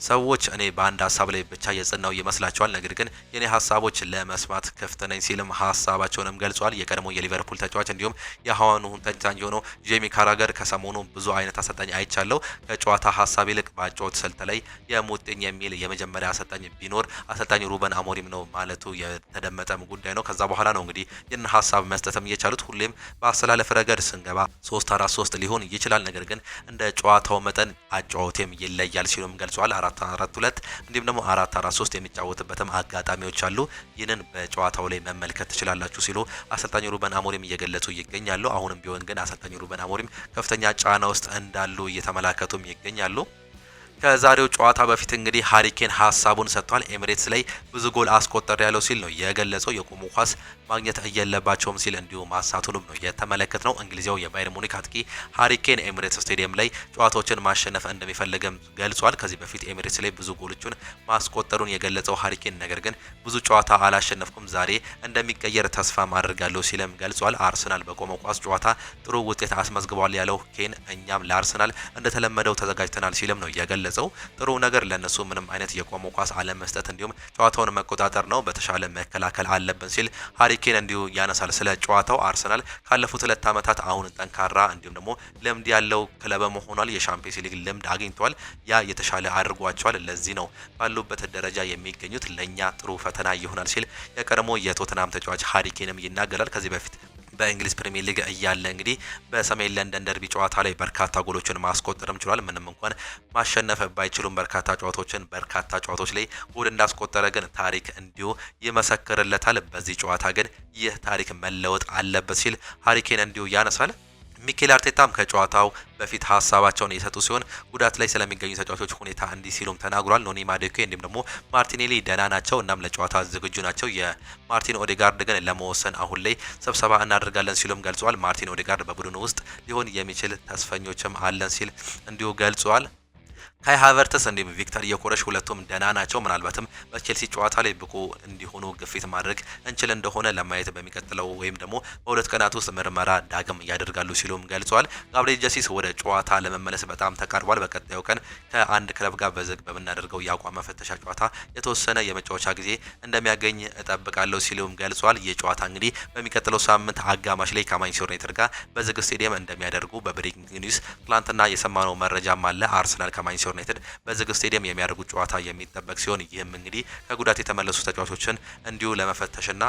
ሰዎች እኔ በአንድ ሀሳብ ላይ ብቻ የጸናው ይመስላቸዋል፣ ነገር ግን የኔ ሀሳቦች ለመስማት ክፍት ነኝ ሲልም ሀሳባቸውንም ገልጿል። የቀድሞ የሊቨርፑል ተጫዋች እንዲሁም የአሁኑ ተንታኝ የሆነው ጄሚ ካራገር ከሰሞኑ ብዙ አይነት አሰልጣኝ አይቻለው፣ ከጨዋታ ሀሳብ ይልቅ በአጨዋወት ስልት ላይ የሙጥኝ የሚል የመጀመሪያ አሰልጣኝ ቢኖር አሰልጣኝ ሩበን አሞሪም ነው ማለቱ የተደመጠም ጉዳይ ነው። ከዛ በኋላ ነው እንግዲህ ይህን ሀሳብ መስጠትም እየቻሉት። ሁሌም በአሰላለፍ ረገድ ስንገባ 3-4-3 ሊሆን ይችላል፣ ነገር ግን እንደ ጨዋታው መጠን አጨዋወቴም ይለያል ሲሉም ገልጿል። 4-4-2 እንዲሁም ደግሞ 4-4-3 የሚጫወትበትም አጋጣሚዎች አሉ። ይህንን በጨዋታው ላይ መመልከት ትችላላችሁ ሲሉ አሰልጣኝ ሩበን አሞሪም እየገለጹ ይገኛሉ። አሁንም ቢሆን ግን አሰልጣኝ ሩበን አሞሪም ከፍተኛ ጫና ውስጥ እንዳሉ እየተመላከቱም ይገኛሉ። ከዛሬው ጨዋታ በፊት እንግዲህ ሃሪኬን ሀሳቡን ሰጥቷል። ኤሚሬትስ ላይ ብዙ ጎል አስቆጠር ያለው ሲል ነው የገለጸው። የቆሙ ኳስ ማግኘት እየለባቸውም ሲል እንዲሁ ማሳቱንም ነው የተመለከትነው። እንግሊዛዊው የባየር ሙኒክ አጥቂ ሃሪኬን ኤሚሬትስ ስቴዲየም ላይ ጨዋታዎችን ማሸነፍ እንደሚፈልግም ገልጿል። ከዚህ በፊት ኤሚሬትስ ላይ ብዙ ጎሎችን ማስቆጠሩን የገለጸው ሃሪኬን ነገር ግን ብዙ ጨዋታ አላሸነፍኩም፣ ዛሬ እንደሚቀየር ተስፋ ማድረጋለሁ ሲልም ገልጿል። አርሰናል በቆመው ኳስ ጨዋታ ጥሩ ውጤት አስመዝግቧል ያለው ኬን እኛም ለአርሰናል እንደተለመደው ተዘጋጅተናል ሲልም ነው የገለጸው። ጥሩ ነገር ለነሱ ምንም አይነት የቆመው ኳስ አለመስጠት እንዲሁም ጨዋታውን መቆጣጠር ነው፣ በተሻለ መከላከል አለብን ሲል ሃሪኬን እንዲሁ ያነሳል። ስለ ጨዋታው አርሰናል ካለፉት 2 ዓመታት አሁን ጠንካራ እንዲሁም ደግሞ ልምድ ያለው ክለብ መሆኗል። የሻምፒዮንስ ሊግ ልምድ አግኝተዋል። ያ የተሻለ አድርጓቸዋል። ለዚህ ነው ባሉበት ደረጃ የሚገኙት። ለኛ ጥሩ ፈተና ይሆናል ሲል የቀድሞ የቶተናም ተጫዋች ሃሪኬንም ይናገራል። ከዚህ በፊት በእንግሊዝ ፕሪሚየር ሊግ እያለ እንግዲህ በሰሜን ለንደን ደርቢ ጨዋታ ላይ በርካታ ጎሎችን ማስቆጠርም ችሏል። ምንም እንኳን ማሸነፍ ባይችሉም በርካታ ጨዋታዎች ላይ ጎል እንዳስቆጠረ ግን ታሪክ እንዲሁ ይመሰክርለታል። በዚህ ጨዋታ ግን ይህ ታሪክ መለወጥ አለበት ሲል ሃሪኬን እንዲሁ ያነሳል። ሚኬል አርቴታም ከጨዋታው በፊት ሀሳባቸውን የሰጡ ሲሆን ጉዳት ላይ ስለሚገኙ ተጫዋቾች ሁኔታ እንዲህ ሲሉም ተናግሯል። ኖኒ ማዱኬ እንዲሁም ደግሞ ማርቲኔሊ ደህና ናቸው፣ እናም ለጨዋታ ዝግጁ ናቸው። የማርቲን ኦዴጋርድ ግን ለመወሰን አሁን ላይ ስብሰባ እናደርጋለን ሲሉም ገልጿል። ማርቲን ኦዴጋርድ በቡድኑ ውስጥ ሊሆን የሚችል ተስፈኞችም አለን ሲል እንዲሁ ገልጿል። ካይ ሃቨርትስ እንዲሁም ቪክተር ዮኬሬሽ ሁለቱም ደህና ናቸው። ምናልባትም በቼልሲ ጨዋታ ላይ ብቁ እንዲሆኑ ግፊት ማድረግ እንችል እንደሆነ ለማየት በሚቀጥለው ወይም ደግሞ በሁለት ቀናት ውስጥ ምርመራ ዳግም ያደርጋሉ ሲሉም ገልጸዋል። ጋብሪኤል ጀሲስ ወደ ጨዋታ ለመመለስ በጣም ተቃርቧል። በቀጣዩ ቀን ከአንድ ክለብ ጋር በዝግ በምናደርገው የአቋም መፈተሻ ጨዋታ የተወሰነ የመጫወቻ ጊዜ እንደሚያገኝ እጠብቃለሁ ሲሉም ገልጸዋል። ይህ ጨዋታ እንግዲህ በሚቀጥለው ሳምንት አጋማሽ ላይ ከማንቸስተር ዩናይትድ ጋር በዝግ ስቴዲየም እንደሚያደርጉ በብሬኪንግ ኒውስ ትላንትና የሰማነው መረጃም አለ። አርሰናል ከማንቸስተር ዩናይትድ በዝግ ስቴዲየም የሚያደርጉት ጨዋታ የሚጠበቅ ሲሆን ይህም እንግዲህ ከጉዳት የተመለሱ ተጫዋቾችን እንዲሁ ለመፈተሽና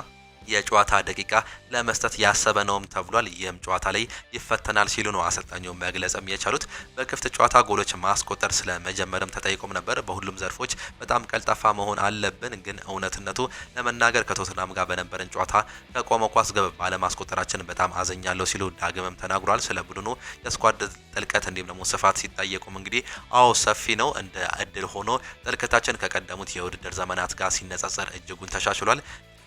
የጨዋታ ደቂቃ ለመስጠት ያሰበ ነውም ተብሏል። ይህም ጨዋታ ላይ ይፈተናል ሲሉ ነው አሰልጣኙ መግለጽም የቻሉት። በክፍት ጨዋታ ጎሎች ማስቆጠር ስለመጀመርም ተጠይቆም ነበር። በሁሉም ዘርፎች በጣም ቀልጣፋ መሆን አለብን፣ ግን እውነትነቱ ለመናገር ከቶትናም ጋር በነበረን ጨዋታ ከቆመ ኳስ ግብ ባለማስቆጠራችን በጣም አዘኛለሁ ሲሉ ዳግምም ተናግሯል። ስለ ቡድኑ የስኳድ ጥልቀት እንዲሁም ደግሞ ስፋት ሲጠየቁም እንግዲህ አዎ ሰፊ ነው፣ እንደ እድል ሆኖ ጥልቀታችን ከቀደሙት የውድድር ዘመናት ጋር ሲነጻጸር እጅጉን ተሻሽሏል።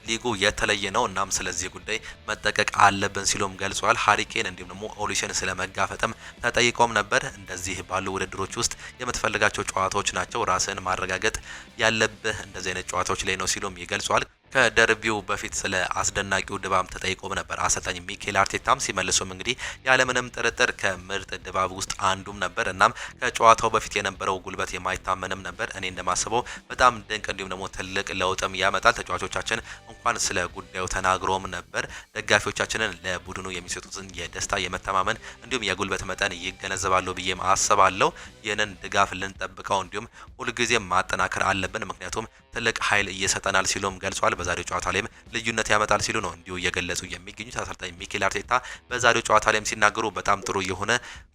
ሊጉ የተለየ ነው። እናም ስለዚህ ጉዳይ መጠቀቅ አለብን ሲሉም ገልጿል። ሃሪኬን እንዲሁም ደግሞ ኦሊሽን ስለመጋፈጥም ተጠይቆም ነበር። እንደዚህ ባሉ ውድድሮች ውስጥ የምትፈልጋቸው ጨዋታዎች ናቸው፣ ራስን ማረጋገጥ ያለብህ እንደዚህ አይነት ጨዋታዎች ላይ ነው ሲሉም ይገልጿል። ከደርቢው በፊት ስለ አስደናቂው ድባብ ተጠይቆም ነበር አሰልጣኝ ሚኬል አርቴታም ሲመልሱም እንግዲህ ያለምንም ጥርጥር ከምርጥ ድባብ ውስጥ አንዱም ነበር። እናም ከጨዋታው በፊት የነበረው ጉልበት የማይታመንም ነበር። እኔ እንደማስበው በጣም ድንቅ እንዲሁም ደግሞ ትልቅ ለውጥም ያመጣል። ተጫዋቾቻችን እንኳን ስለ ጉዳዩ ተናግሮም ነበር። ደጋፊዎቻችንን ለቡድኑ የሚሰጡትን የደስታ የመተማመን እንዲሁም የጉልበት መጠን ይገነዘባሉ ብዬም አስባለሁ። ይህንን ድጋፍ ልንጠብቀው እንዲሁም ሁልጊዜም ማጠናከር አለብን፣ ምክንያቱም ትልቅ ኃይል እየሰጠናል ሲሉም ገልጿል። በዛሬው ጨዋታ ላይም ልዩነት ያመጣል ሲሉ ነው እንዲሁ እየገለጹ የሚገኙት አሰልጣኝ ሚኬል አርቴታ። በዛሬው ጨዋታ ላይም ሲናገሩ በጣም ጥሩ የሆነ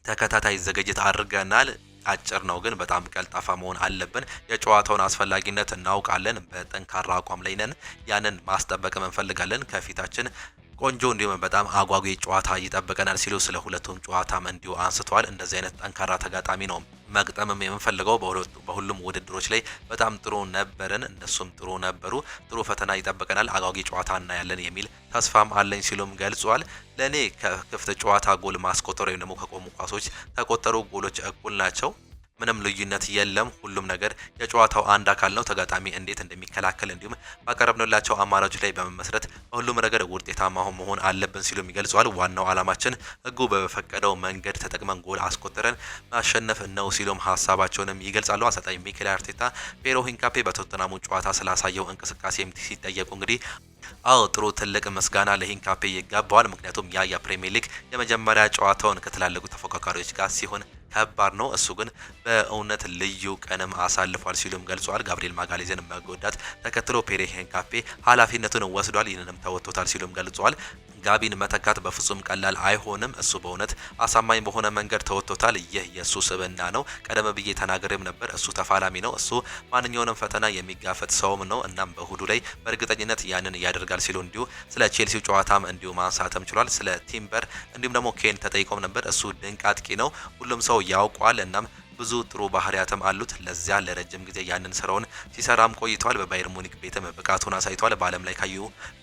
ተከታታይ ዝግጅት አድርገናል። አጭር ነው ግን በጣም ቀልጣፋ መሆን አለብን። የጨዋታውን አስፈላጊነት እናውቃለን። በጠንካራ አቋም ላይ ነን። ያንን ማስጠበቅም እንፈልጋለን። ከፊታችን ቆንጆ እንዲሁም በጣም አጓጊ ጨዋታ ይጠብቀናል ሲሉ ስለ ሁለቱም ጨዋታም እንዲሁ አንስተዋል። እንደዚህ አይነት ጠንካራ ተጋጣሚ ነው መግጠምም የምንፈልገው። በሁሉም ውድድሮች ላይ በጣም ጥሩ ነበርን፣ እነሱም ጥሩ ነበሩ። ጥሩ ፈተና ይጠብቀናል፣ አጓጊ ጨዋታ እናያለን የሚል ተስፋም አለኝ ሲሉም ገልጿል። ለእኔ ከክፍት ጨዋታ ጎል ማስቆጠር ወይም ደግሞ ከቆሙ ኳሶች ተቆጠሩ ጎሎች እኩል ናቸው። ምንም ልዩነት የለም። ሁሉም ነገር የጨዋታው አንድ አካል ነው። ተጋጣሚ እንዴት እንደሚከላከል እንዲሁም ባቀረብንላቸው አማራጮች ላይ በመመስረት በሁሉም ነገር ውጤታማ መሆን አለብን ሲሉም ይገልጿል። ዋናው ዓላማችን ሕጉ በፈቀደው መንገድ ተጠቅመን ጎል አስቆጥረን ማሸነፍ ነው ሲሉም ሀሳባቸውንም ይገልጻሉ። አሰልጣኝ ሚኬል አርቴታ ፔሮ ሂንካፔ በቶተናሙ ጨዋታ ስላሳየው እንቅስቃሴ ሲጠየቁ እንግዲህ አዎ ጥሩ ትልቅ ምስጋና ለሂንካፔ ይገባዋል። ምክንያቱም ያ የፕሪሚየር ሊግ የመጀመሪያ ጨዋታውን ከትላልቁ ተፎካካሪዎች ጋር ሲሆን ከባድ ነው። እሱ ግን በእውነት ልዩ ቀንም አሳልፏል ሲሉም ገልጿል። ጋብሪኤል ማጋሌዝን መጎዳት ተከትሎ ፔሬ ሂንካፔ ኃላፊነቱን ወስዷል፣ ይህንንም ተወጥቶታል ሲሉም ገልጿል። ጋቢን መተካት በፍጹም ቀላል አይሆንም። እሱ በእውነት አሳማኝ በሆነ መንገድ ተወጥቶታል። ይህ የእሱ ስብዕና ነው። ቀደም ብዬ ተናግሬም ነበር። እሱ ተፋላሚ ነው። እሱ ማንኛውንም ፈተና የሚጋፈጥ ሰውም ነው። እናም በእሁዱ ላይ በእርግጠኝነት ያንን ያደርጋል ሲሉ እንዲሁ ስለ ቼልሲው ጨዋታም እንዲሁ ማንሳትም ችሏል። ስለ ቲምበር እንዲሁም ደግሞ ኬን ተጠይቆም ነበር። እሱ ድንቅ አጥቂ ነው፣ ሁሉም ሰው ያውቋል። እናም ብዙ ጥሩ ባህሪያትም አሉት። ለዚያ ለረጅም ጊዜ ያንን ስራውን ሲሰራም ቆይቷል። በባየር ሙኒክ ቤትም ብቃቱን አሳይቷል። በዓለም ላይ ካዩ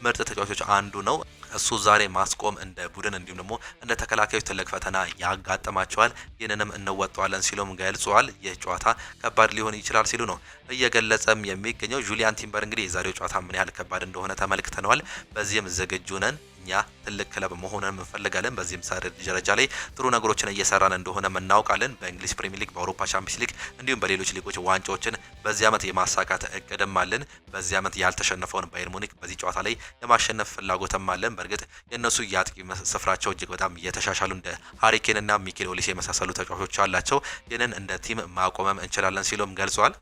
ምርጥ ተጫዋቾች አንዱ ነው። እሱ ዛሬ ማስቆም እንደ ቡድን እንዲሁም ደግሞ እንደ ተከላካዮች ትልቅ ፈተና ያጋጥማቸዋል። ይህንንም እንወጣዋለን ሲሉም ገልጿል። ይህ ጨዋታ ከባድ ሊሆን ይችላል ሲሉ ነው እየገለጸም የሚገኘው። ጁሊያን ቲምበር እንግዲህ የዛሬው ጨዋታ ምን ያህል ከባድ እንደሆነ ተመልክተነዋል። በዚህም ዝግጁ ነን፣ እኛ ትልቅ ክለብ መሆኑን እንፈልጋለን። በዚህም ደረጃ ላይ ጥሩ ነገሮችን እየሰራን እንደሆነ እናውቃለን። በእንግሊዝ ፕሪሚየር ሊግ፣ በአውሮፓ ቻምፒየንስ ሊግ እንዲሁም በሌሎች ሊጎች ዋንጫዎችን በዚህ ዓመት የማሳካት እቅድም አለን። በዚህ ዓመት ያልተሸነፈውን ባየር ሙኒክ በዚህ ጨዋታ ላይ የማሸነፍ ፍላጎትም አለን። በእርግጥ የእነሱ የአጥቂ ስፍራቸው እጅግ በጣም እየተሻሻሉ እንደ ሃሪኬን እና ሚኬል ኦሊሴ የመሳሰሉ ተጫዋቾች አላቸው። ይህንን እንደ ቲም ማቆመም እንችላለን ሲሉም ገልጿል።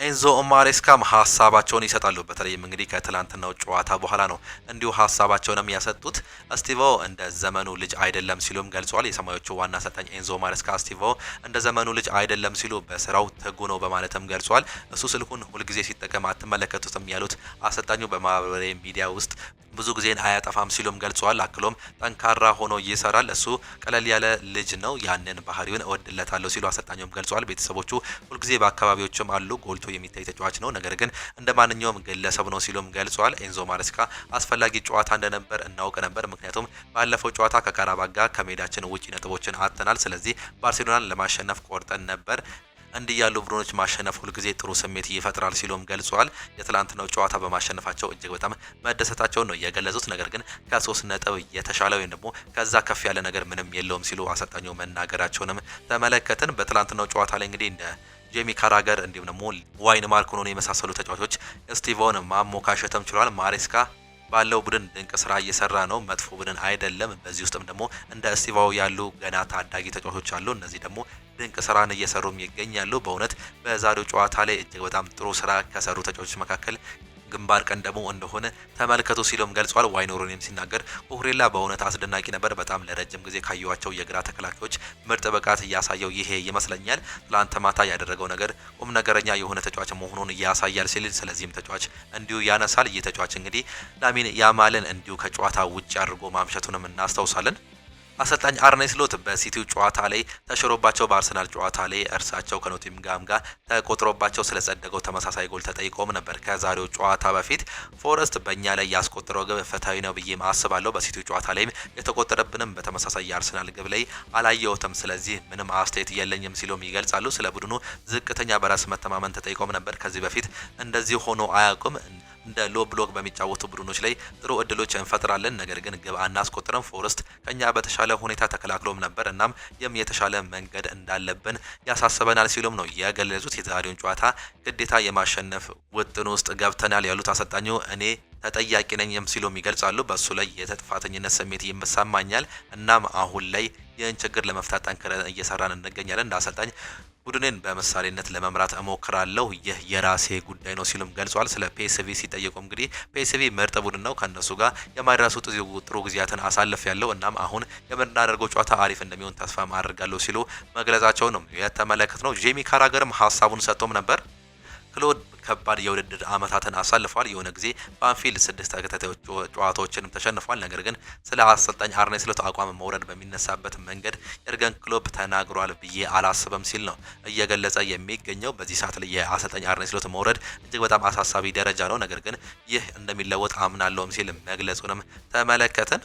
ኤንዞ ማሬስካም ሀሳባቸውን ይሰጣሉ። በተለይም እንግዲህ ከትላንትናው ጨዋታ በኋላ ነው እንዲሁ ሀሳባቸውንም ያሰጡት። ስቲቮ እንደ ዘመኑ ልጅ አይደለም ሲሉም ገልጿል። የሰማዮቹ ዋና አሰልጣኝ ኤንዞ ማሬስካ ስቲቮ እንደ ዘመኑ ልጅ አይደለም ሲሉ በስራው ትጉ ነው በማለትም ገልጿል። እሱ ስልኩን ሁልጊዜ ሲጠቀም አትመለከቱትም ያሉት አሰልጣኙ በማህበራዊ ሚዲያ ውስጥ ብዙ ጊዜን አያጠፋም ሲሉም ገልጿል። አክሎም ጠንካራ ሆኖ ይሰራል። እሱ ቀለል ያለ ልጅ ነው፣ ያንን ባህሪውን እወድለታለሁ ሲሉ አሰልጣኙም ገልጿል። ቤተሰቦቹ ሁልጊዜ በአካባቢዎችም አሉ፣ ጎልቶ የሚታይ ተጫዋች ነው፣ ነገር ግን እንደ ማንኛውም ግለሰብ ነው ሲሉም ገልጿል። ኤንዞ ማሬስካ አስፈላጊ ጨዋታ እንደነበር እናውቅ ነበር፣ ምክንያቱም ባለፈው ጨዋታ ከካራባጋ ከሜዳችን ውጪ ነጥቦችን አጥተናል። ስለዚህ ባርሴሎናን ለማሸነፍ ቆርጠን ነበር። እንዲህ ያሉ ቡድኖች ማሸነፍ ሁልጊዜ ጥሩ ስሜት ይፈጥራል ሲሉም ገልጿል። የትላንትናው ጨዋታ በማሸነፋቸው እጅግ በጣም መደሰታቸውን ነው የገለጹት። ነገር ግን ከ3 ነጥብ የተሻለ ወይም ደግሞ ከዛ ከፍ ያለ ነገር ምንም የለውም ሲሉ አሰልጣኙ መናገራቸውንም ተመለከትን። በትላንትናው ጨዋታ ላይ እንግዲህ እንደ ጄሚ ካራገር እንዲሁም ደግሞ ዋይን ማርኮኖን የመሳሰሉ ተጫዋቾች ስቲቮን ማሞካሸትም ችሏል። ማሬስካ ባለው ቡድን ድንቅ ስራ እየሰራ ነው። መጥፎ ቡድን አይደለም። በዚህ ውስጥም ደግሞ እንደ ስቲቫው ያሉ ገና ታዳጊ ተጫዋቾች አሉ። እነዚህ ደግሞ ድንቅ ስራን እየሰሩም ይገኛሉ። በእውነት በዛሬው ጨዋታ ላይ እጅግ በጣም ጥሩ ስራ ከሰሩ ተጫዋቾች መካከል ግንባር ቀደሙ እንደሆነ ተመልከቱ ሲሉም ገልጿል። ዋይን ሩኒም ሲናገር ኩኩሬላ በእውነት አስደናቂ ነበር። በጣም ለረጅም ጊዜ ካዩዋቸው የግራ ተከላካዮች ምርጥ ብቃት እያሳየው ይሄ ይመስለኛል። ትላንት ማታ ያደረገው ነገር ቁም ነገረኛ የሆነ ተጫዋች መሆኑን ያሳያል ሲል ስለዚህም ተጫዋች እንዲሁ ያነሳል። ይህ ተጫዋች እንግዲህ ላሚን ያማልን እንዲሁ ከጨዋታ ውጭ አድርጎ ማምሸቱንም እናስታውሳለን። አሰልጣኝ አርኔ ስሎት በሲቲው ጨዋታ ላይ ተሽሮባቸው በአርሰናል ጨዋታ ላይ እርሳቸው ከኖቲንግሃም ጋር ተቆጥሮባቸው ስለጸደቀው ተመሳሳይ ጎል ተጠይቆም ነበር። ከዛሬው ጨዋታ በፊት ፎረስት በእኛ ላይ ያስቆጠረው ግብ ፍትሃዊ ነው ብዬ አስባለሁ። በሲቲው ጨዋታ ላይም የተቆጠረብንም በተመሳሳይ የአርሰናል ግብ ላይ አላየሁትም። ስለዚህ ምንም አስተያየት የለኝም ሲሉም ይገልጻሉ። ስለ ቡድኑ ዝቅተኛ በራስ መተማመን ተጠይቆም ነበር። ከዚህ በፊት እንደዚህ ሆኖ አያውቁም። እንደ ሎ ብሎክ በሚጫወቱ ቡድኖች ላይ ጥሩ እድሎች እንፈጥራለን፣ ነገር ግን ግብ አናስቆጥርም። ፎረስት ከኛ በተሻለ ሁኔታ ተከላክሎም ነበር። እናም የተሻለ መንገድ እንዳለብን ያሳስበናል ሲሉም ነው የገለጹት። የዛሬውን ጨዋታ ግዴታ የማሸነፍ ውጥን ውስጥ ገብተናል ያሉት አሰልጣኙ እኔ ተጠያቂ ነኝም ሲሉም ይገልጻሉ። በሱ ላይ የተጥፋተኝነት ስሜት ይሰማኛል። እናም አሁን ላይ ይህን ችግር ለመፍታት ጠንክረን እየሰራን እንገኛለን። እንደ አሰልጣኝ ቡድንን በምሳሌነት ለመምራት እሞክራለሁ። ይህ የራሴ ጉዳይ ነው ሲሉም ገልጿል። ስለ ፒኤስቪ ሲጠየቁ እንግዲህ ፒኤስቪ ምርጥ ቡድን ነው፣ ከነሱ ጋር የማይረሱ ጥሩ ጊዜያትን አሳልፍ ያለው እናም አሁን የምናደርገው ጨዋታ አሪፍ እንደሚሆን ተስፋ አድርጋለሁ ሲሉ መግለጻቸው ነው የተመለከት ነው። ጄሚ ካራገርም ሀሳቡን ሰጥቶም ነበር። ክሎድ ከባድ የውድድር አመታትን አሳልፏል። የሆነ ጊዜ በአንፊልድ 6 ተከታታይ ጨዋታዎችንም ተሸንፏል። ነገር ግን ስለ አሰልጣኝ አርኔ ስሎት አቋም መውረድ በሚነሳበት መንገድ የርገን ክሎፕ ተናግሯል ብዬ አላስብም ሲል ነው እየገለጸ የሚገኘው። በዚህ ሰዓት ላይ የአሰልጣኝ አርኔ ስሎት መውረድ እጅግ በጣም አሳሳቢ ደረጃ ነው። ነገር ግን ይህ እንደሚለወጥ አምናለሁም ሲል መግለጹንም ተመለከትን።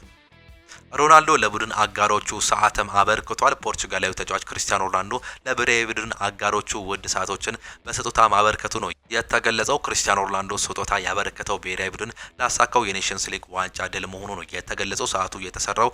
ሮናልዶ ለቡድን አጋሮቹ ሰዓትም አበርክቷል። ፖርቹጋላዊ ተጫዋች ክሪስቲያኖ ሮናልዶ ለብሔራዊ ቡድን አጋሮቹ ውድ ሰዓቶችን በስጦታ ማበርከቱ ነው የተገለጸው። ክሪስቲያኖ ሮናልዶ ስጦታ ያበረከተው ብሔራዊ ቡድን ላሳካው የኔሽንስ ሊግ ዋንጫ ድል መሆኑ ነው የተገለጸው። ሰዓቱ የተሰራው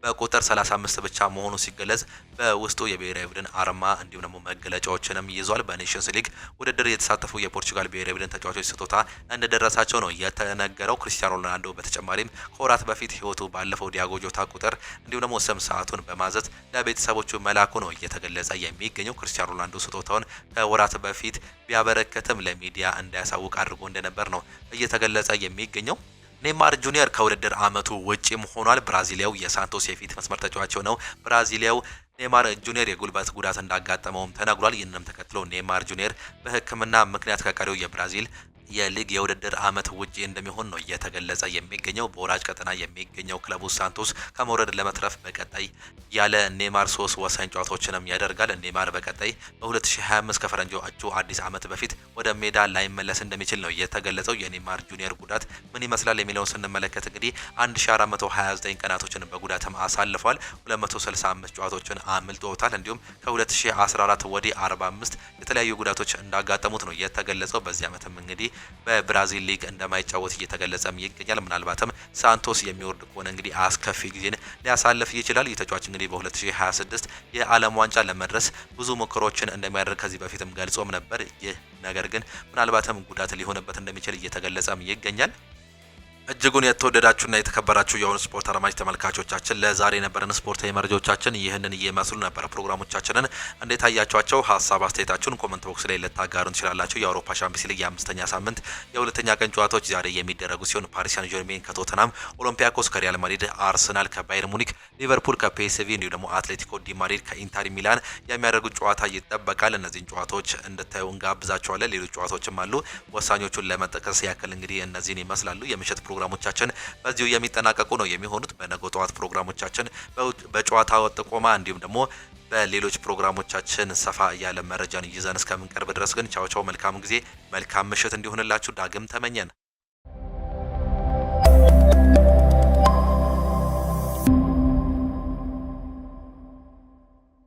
በቁጥር 35 ብቻ መሆኑ ሲገለጽ በውስጡ የብሔራዊ ቡድን አርማ እንዲሁም ደግሞ መገለጫዎችንም ይዟል። በኔሽንስ ሊግ ውድድር የተሳተፉ የፖርቹጋል ብሔራዊ ቡድን ተጫዋቾች ስጦታ እንደደረሳቸው ነው የተነገረው። ክሪስቲያኖ ሮናልዶ በተጨማሪም ከወራት በፊት ህይወቱ ባለፈው ዲያጎ ጆታ ቁጥር እንዲሁም ደግሞ ስም ሰዓቱን በማዘዝ ለቤተሰቦቹ መላኩ ነው እየተገለጸ የሚገኘው። ክሪስቲያኖ ሮናልዶ ስጦታውን ከወራት በፊት ቢያበረከትም ለሚዲያ እንዳያሳውቅ አድርጎ እንደነበር ነው እየተገለጸ የሚገኘው። ኔይማር ጁኒየር ከውድድር አመቱ ውጪም ሆኗል። ብራዚሊያው የሳንቶስ የፊት መስመር ተጫዋች ነው። ብራዚሊያው ኔይማር ጁኒየር የጉልበት ጉዳት እንዳጋጠመውም ተነግሯል። ይህንንም ተከትሎ ኔይማር ጁኒየር በሕክምና ምክንያት ከቀሪው የብራዚል የሊግ የውድድር አመት ውጪ እንደሚሆን ነው እየተገለጸ የሚገኘው። በወራጅ ቀጠና የሚገኘው ክለቡ ሳንቶስ ከመውረድ ለመትረፍ በቀጣይ ያለ ኔይማር 3 ወሳኝ ጨዋታዎችንም ያደርጋል። ኔይማር በቀጣይ በ2025 ከፈረንጆቹ አዲስ አመት በፊት ወደ ሜዳ ላይመለስ እንደሚችል ነው የተገለጸው። የኔይማር ጁኒየር ጉዳት ምን ይመስላል የሚለውን ስንመለከት እንግዲህ 1429 ቀናቶችን በጉዳትም አሳልፏል። 265 ጨዋታዎችን አምልጦታል። እንዲሁም ከ2014 ወዲህ 45 የተለያዩ ጉዳቶች እንዳጋጠሙት ነው የተገለጸው። በዚህ አመትም እንግዲህ በብራዚል ሊግ እንደማይጫወት እየተገለጸም ይገኛል። ምናልባትም ሳንቶስ የሚወርድ ከሆነ እንግዲህ አስከፊ ጊዜን ሊያሳልፍ ይችላል። የተጫዋች እንግዲህ በ2026 የዓለም ዋንጫ ለመድረስ ብዙ ሙከራዎችን እንደሚያደርግ ከዚህ በፊትም ገልጾም ነበር። ይህ ነገር ግን ምናልባትም ጉዳት ሊሆንበት እንደሚችል እየተገለጸም ይገኛል። እጅጉን የተወደዳችሁና የተከበራችሁ የአሁኑ ስፖርት አድማጭ ተመልካቾቻችን ለዛሬ የነበረን ስፖርታዊ መረጃዎቻችን ይህንን እየመስሉ ነበር። ፕሮግራሞቻችንን እንዴት አያችኋቸው? ሀሳብ አስተያየታችሁን ኮሜንት ቦክስ ላይ ልታጋሩን ትችላላችሁ። የአውሮፓ ቻምፒየንስ ሊግ የአምስተኛ ሳምንት የሁለተኛ ቀን ጨዋታዎች ዛሬ የሚደረጉ ሲሆን ፓሪስ ሳን ዠርሜን ከቶተናም፣ ኦሎምፒያኮስ ከሪያል ማድሪድ፣ አርሰናል ከባየር ሙኒክ፣ ሊቨርፑል ከፒኤስቪ እንዲሁም ደግሞ አትሌቲኮ ዲ ማድሪድ ከኢንተር ሚላን የሚያደርጉት ጨዋታ ይጠበቃል። እነዚህን ጨዋታዎች እንድታዩ እንጋብዛችኋለን። ሌሎች ጨዋታዎችም አሉ። ወሳኞቹን ለመጥቀስ ያክል እንግዲህ እነዚህን ይመስላሉ። የምሽት ፕሮግራሞቻችን በዚሁ የሚጠናቀቁ ነው የሚሆኑት። በነገው ጠዋት ፕሮግራሞቻችን በጨዋታ ጥቆማ እንዲሁም ደግሞ በሌሎች ፕሮግራሞቻችን ሰፋ ያለ መረጃን ይዘን እስከምንቀርብ ድረስ ግን ቻው ቻው፣ መልካም ጊዜ፣ መልካም ምሽት እንዲሆንላችሁ ዳግም ተመኘን።